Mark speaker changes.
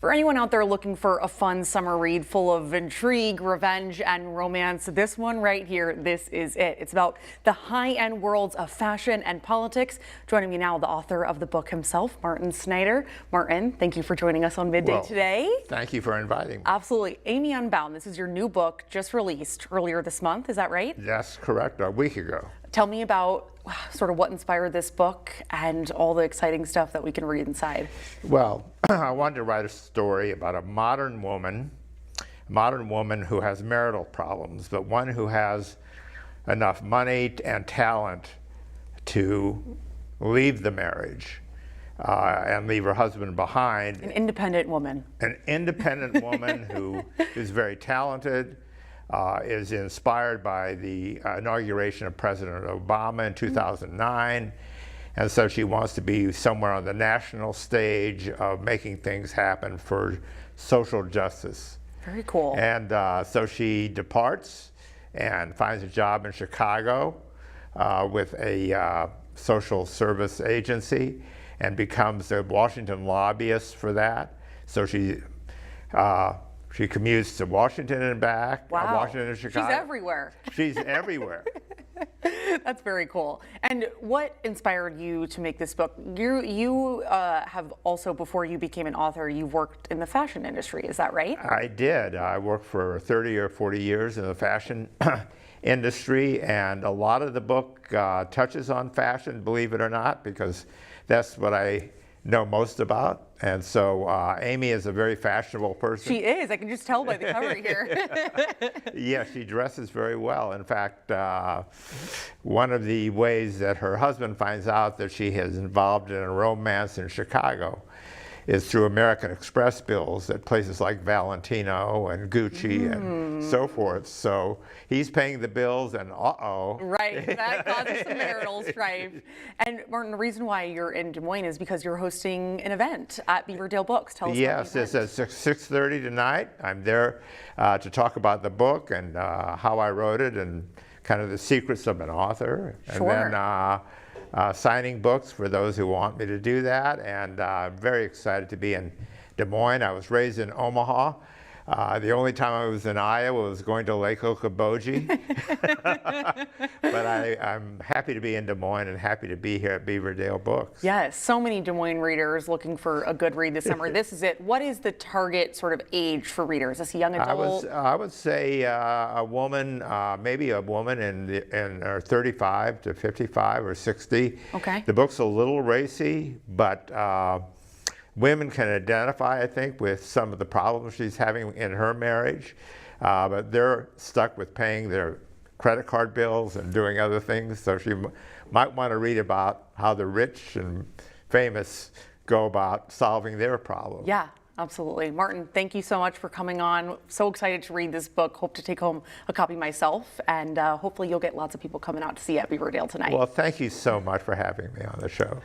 Speaker 1: For anyone out there looking for a fun summer read full of intrigue, revenge, and romance, this one right here, this is it. It's about the high-end worlds of fashion and politics. Joining me now, the author of the book himself, Martin Snyder. Martin, thank you for joining us on Midday today.
Speaker 2: Thank you for inviting me.
Speaker 1: Absolutely. Amy Unbound, this is your new book, just released earlier this month. Is that right?
Speaker 2: That's correct, a week ago.
Speaker 1: Tell me about sort of what inspired this book and all the exciting stuff that we can read inside.
Speaker 2: Well, I wanted to write a story about a modern woman who has marital problems, but one who has enough money and talent to leave the marriage and leave her husband behind.
Speaker 1: An independent woman.
Speaker 2: An independent woman who is very talented, is inspired by the inauguration of President Obama in 2009. And so she wants to be somewhere on the national stage of making things happen for social justice.
Speaker 1: Very cool.
Speaker 2: And so she departs and finds a job in Chicago with a social service agency and becomes a Washington lobbyist for that. So she commutes to Washington and back.
Speaker 1: Wow.
Speaker 2: Washington and Chicago.
Speaker 1: She's everywhere.
Speaker 2: She's everywhere.
Speaker 1: That's very cool. And what inspired you to make this book? You have also, before you became an author, you've worked in the fashion industry. Is that right?
Speaker 2: I did. I worked for 30 or 40 years in the fashion industry, and a lot of the book touches on fashion, believe it or not, because that's what I know most about. And so Amy is a very fashionable person.
Speaker 1: She is. I can just tell by the cover here.
Speaker 2: Yeah, she dresses very well. In fact, one of the ways that her husband finds out that she is involved in a romance in Chicago is through American Express bills at places like Valentino and Gucci and so forth. So he's paying the bills and uh-oh.
Speaker 1: Right, that causes some marital strife. And Martin, the reason why you're in Des Moines is because you're hosting an event at Beaverdale Books. Tell us about the event.
Speaker 2: Yes, it's at 6:30 tonight. I'm there to talk about the book and how I wrote it and kind of the secrets of an author.
Speaker 1: Sure.
Speaker 2: And then signing books for those who want me to do that, and I'm very excited to be in Des Moines. I was raised in Omaha. The only time I was in Iowa was going to Lake Okoboji. But I'm happy to be in Des Moines and happy to be here at Beaverdale Books.
Speaker 1: Yes, so many Des Moines readers looking for a good read this summer. This is it. What is the target sort of age for readers? Is this a young adult?
Speaker 2: I would say a woman, maybe a woman in 35 to 55 or 60.
Speaker 1: Okay.
Speaker 2: The book's a little racy, but women can identify, I think, with some of the problems she's having in her marriage, but they're stuck with paying their credit card bills and doing other things, so she might want to read about how the rich and famous go about solving their problems.
Speaker 1: Yeah, absolutely. Martin, thank you so much for coming on. So excited to read this book. Hope to take home a copy myself, and hopefully you'll get lots of people coming out to see you at Beaverdale tonight.
Speaker 2: Well, thank you so much for having me on the show.